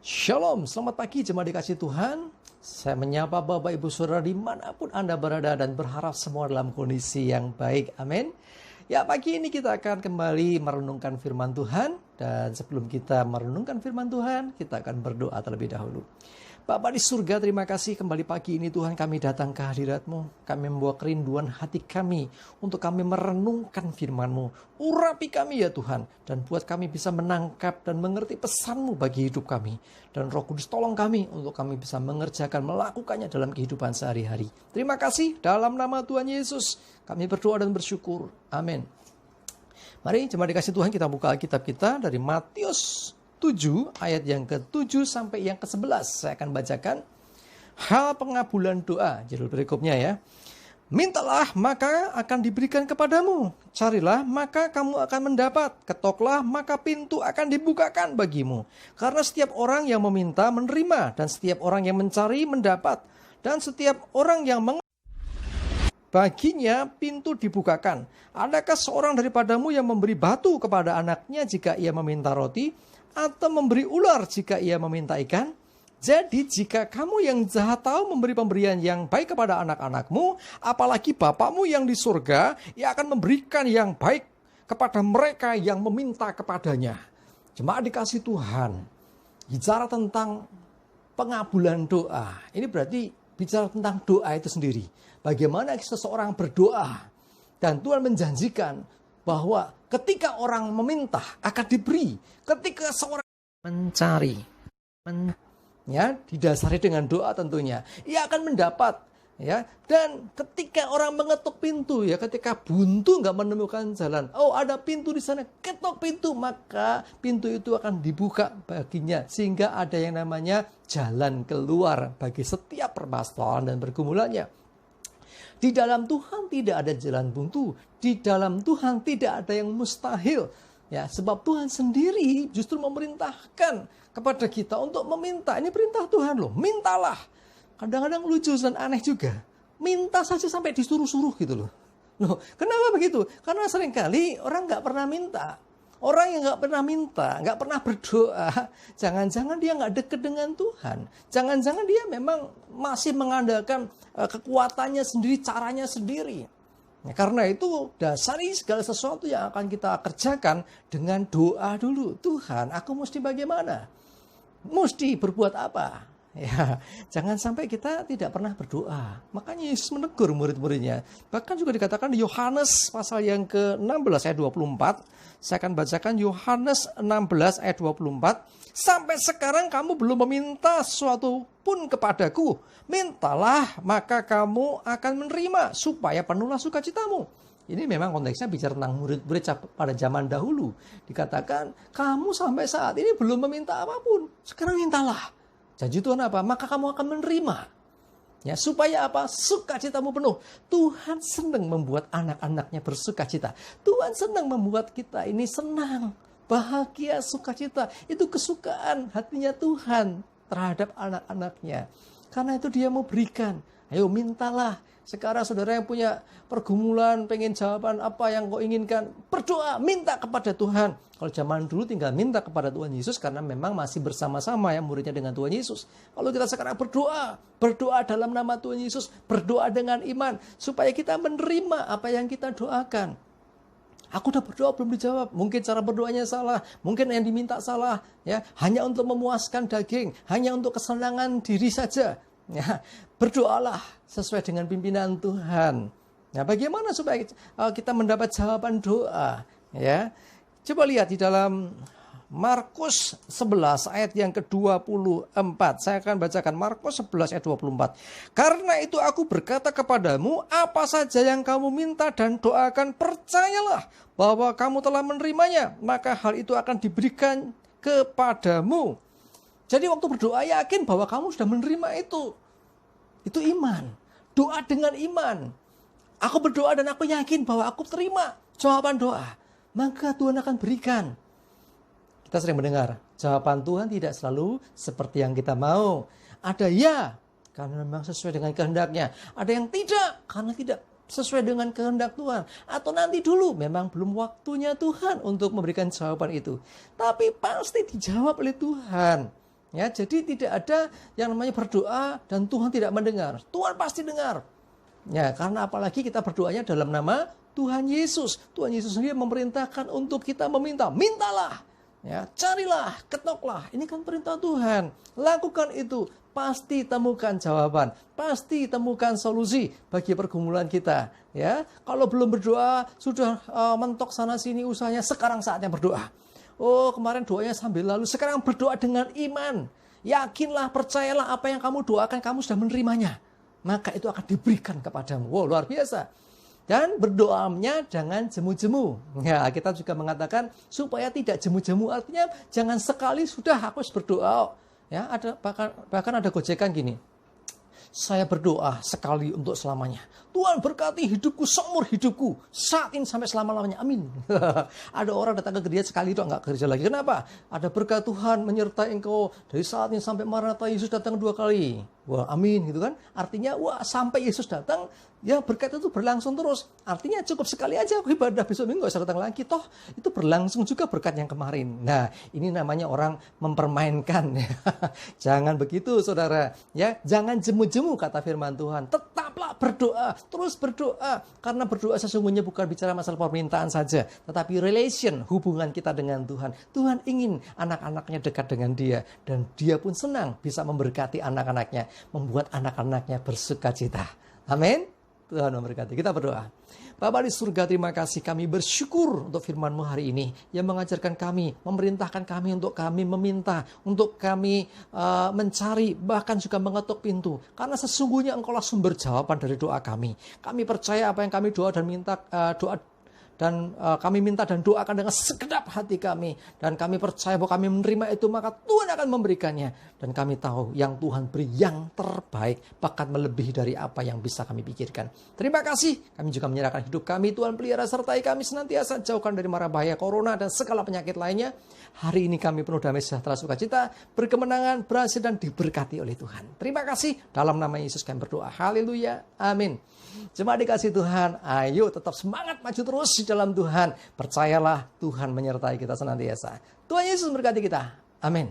Shalom, selamat pagi jemaat dikasih Tuhan. Saya menyapa Bapak Ibu Saudara dimanapun Anda berada dan berharap semua dalam kondisi yang baik. Amin. Ya, pagi ini kita akan kembali merenungkan firman Tuhan. Dan sebelum kita merenungkan firman Tuhan, kita akan berdoa terlebih dahulu. Bapa di surga, terima kasih kembali pagi ini Tuhan kami datang ke hadirat-Mu. Kami membawa kerinduan hati kami untuk kami merenungkan firman-Mu. Urapi kami ya Tuhan, dan buat kami bisa menangkap dan mengerti pesan-Mu bagi hidup kami. Dan Roh Kudus tolong kami untuk kami bisa mengerjakan, melakukannya dalam kehidupan sehari-hari. Terima kasih dalam nama Tuhan Yesus. Kami berdoa dan bersyukur. Amin. Mari jemaat dikasih Tuhan kita buka Alkitab kita dari Matius 7 ayat yang ke-7 sampai yang ke-11. Saya akan bacakan hal pengabulan doa. Judul berikutnya ya. Mintalah maka akan diberikan kepadamu. Carilah maka kamu akan mendapat. Ketoklah maka pintu akan dibukakan bagimu. Karena setiap orang yang meminta menerima. Dan setiap orang yang mencari mendapat. Dan setiap orang yang baginya pintu dibukakan. Adakah seorang daripadamu yang memberi batu kepada anaknya jika ia meminta roti? Atau memberi ular jika ia meminta ikan? Jadi jika kamu yang jahat tahu memberi pemberian yang baik kepada anak-anakmu, apalagi Bapakmu yang di surga, ia akan memberikan yang baik kepada mereka yang meminta kepadanya. Jemaat dikasih Tuhan, bicara tentang pengabulan doa. Ini berarti bicara tentang doa itu sendiri. Bagaimana seseorang berdoa. Dan Tuhan menjanjikan bahwa ketika orang meminta akan diberi, ketika seorang mencari, didasari dengan doa tentunya, ia akan mendapat, ya. Dan ketika orang mengetuk pintu, ya, ketika buntu nggak menemukan jalan, oh ada pintu di sana, ketuk pintu, maka pintu itu akan dibuka baginya, sehingga ada yang namanya jalan keluar bagi setiap permasalahan dan pergumulannya. Di dalam Tuhan tidak ada jalan buntu. Di dalam Tuhan tidak ada yang mustahil. Ya, sebab Tuhan sendiri justru memerintahkan kepada kita untuk meminta. Ini perintah Tuhan loh. Mintalah. Kadang-kadang lucu dan aneh juga. Minta saja sampai disuruh-suruh gitu loh. Loh, kenapa begitu? Karena seringkali orang nggak pernah minta. Orang yang nggak pernah minta, nggak pernah berdoa, jangan-jangan dia nggak deket dengan Tuhan. Jangan-jangan dia memang masih mengandalkan kekuatannya sendiri, caranya sendiri. Nah, karena itu dasari segala sesuatu yang akan kita kerjakan dengan doa dulu. Tuhan, aku mesti bagaimana? Mesti berbuat apa? Ya, jangan sampai kita tidak pernah berdoa. Makanya Yesus menegur murid-muridnya. Bahkan juga dikatakan di Yohanes pasal yang ke-16 ayat 24. Saya akan bacakan Yohanes 16 ayat 24. Sampai sekarang kamu belum meminta sesuatu pun kepadaku. Mintalah maka kamu akan menerima supaya penuhlah sukacitamu. Ini memang konteksnya bicara tentang murid-murid pada zaman dahulu. Dikatakan kamu sampai saat ini belum meminta apapun. Sekarang mintalah. Janji Tuhan apa? Maka kamu akan menerima. Ya, supaya apa? Sukacitamu penuh. Tuhan senang membuat anak-anaknya bersukacita. Tuhan senang membuat kita ini senang, bahagia, sukacita. Itu kesukaan hatinya Tuhan terhadap anak-anaknya. Karena itu dia mau berikan. Ayo mintalah. Sekarang saudara yang punya pergumulan, pengen jawaban apa yang kau inginkan, berdoa, minta kepada Tuhan. Kalau zaman dulu tinggal minta kepada Tuhan Yesus karena memang masih bersama-sama ya muridnya dengan Tuhan Yesus. Kalau kita sekarang berdoa dalam nama Tuhan Yesus, berdoa dengan iman supaya kita menerima apa yang kita doakan. Aku udah berdoa belum dijawab, mungkin cara berdoanya salah, mungkin yang diminta salah, ya, hanya untuk memuaskan daging, hanya untuk kesenangan diri saja. Ya, berdoalah sesuai dengan pimpinan Tuhan. Nah, bagaimana supaya kita mendapat jawaban doa? Ya, coba lihat di dalam Markus 11 ayat yang ke-24. Saya akan bacakan Markus 11 ayat 24. Karena itu aku berkata kepadamu, apa saja yang kamu minta dan doakan, percayalah bahwa kamu telah menerimanya, maka hal itu akan diberikan kepadamu. Jadi waktu berdoa yakin bahwa kamu sudah menerima itu. Itu iman. Doa dengan iman. Aku berdoa dan aku yakin bahwa aku terima jawaban doa. Maka Tuhan akan berikan. Kita sering mendengar, jawaban Tuhan tidak selalu seperti yang kita mau. Ada ya, karena memang sesuai dengan kehendaknya. Ada yang tidak, karena tidak sesuai dengan kehendak Tuhan. Atau nanti dulu, memang belum waktunya Tuhan untuk memberikan jawaban itu. Tapi pasti dijawab oleh Tuhan. Ya, jadi tidak ada yang namanya berdoa dan Tuhan tidak mendengar. Tuhan pasti dengar. Ya, karena apalagi kita berdoanya dalam nama Tuhan Yesus. Tuhan Yesus sendiri memerintahkan untuk kita meminta. Mintalah. Ya, carilah, ketoklah. Ini kan perintah Tuhan. Lakukan itu. Pasti temukan jawaban. Pasti temukan solusi bagi pergumulan kita. Ya, kalau belum berdoa, sudah mentok sana sini usahanya, sekarang saatnya berdoa. Oh, kemarin doanya sambil lalu, sekarang berdoa dengan iman. Yakinlah, percayalah apa yang kamu doakan, kamu sudah menerimanya. Maka itu akan diberikan kepadamu. Wow, luar biasa. Dan berdoanya jangan jemu-jemu. Ya, kita juga mengatakan supaya tidak jemu-jemu, artinya jangan sekali sudah aku harus berdoa. Ya, ada bahkan ada gojekan gini. Saya berdoa sekali untuk selamanya. Tuhan berkati hidupku seumur hidupku. Saat ini sampai selama-lamanya. Amin. Ada orang datang ke gereja sekali itu enggak kerja lagi. Kenapa? Ada berkat Tuhan menyertai engkau. Dari saat ini sampai Maranatha Yesus datang 2 kali. Wah, amin gitu kan. Artinya, wah, sampai Yesus datang, ya berkat itu berlangsung terus. Artinya cukup sekali aja aku ibadah, besok minggu gak usah datang lagi. Toh itu berlangsung juga berkat yang kemarin. Nah, ini namanya orang mempermainkan. Jangan begitu saudara. Ya, jangan jemu-jemu kata firman Tuhan. Tetaplah berdoa, terus berdoa. Karena berdoa sesungguhnya bukan bicara masalah permintaan saja, tetapi relation, hubungan kita dengan Tuhan. Tuhan ingin anak-anaknya dekat dengan Dia. Dan Dia pun senang bisa memberkati anak-anaknya, membuat anak-anaknya bersuka cita. Amin. Tuhan memberkati. Kita berdoa. Bapa di surga, terima kasih, kami bersyukur untuk firman-Mu hari ini yang mengajarkan kami, memerintahkan kami untuk kami meminta, untuk kami mencari, bahkan juga mengetuk pintu. Karena sesungguhnya Engkaulah sumber jawaban dari doa kami. Kami percaya apa yang kami doa dan minta, kami minta dan doakan dengan segenap hati kami. Dan kami percaya bahwa kami menerima itu, maka Tuhan akan memberikannya. Dan kami tahu yang Tuhan beri yang terbaik, bahkan melebihi dari apa yang bisa kami pikirkan. Terima kasih. Kami juga menyerahkan hidup kami. Tuhan pelihara sertai kami senantiasa, jauhkan dari mara bahaya corona dan segala penyakit lainnya. Hari ini kami penuh damai sejahtera sukacita, berkemenangan, berhasil dan diberkati oleh Tuhan. Terima kasih. Dalam nama Yesus kami berdoa. Haleluya. Amin. Jemaat dikasih Tuhan, ayo tetap semangat maju terus di dalam Tuhan. Percayalah Tuhan menyertai kita senantiasa. Tuhan Yesus memberkati kita. Amin.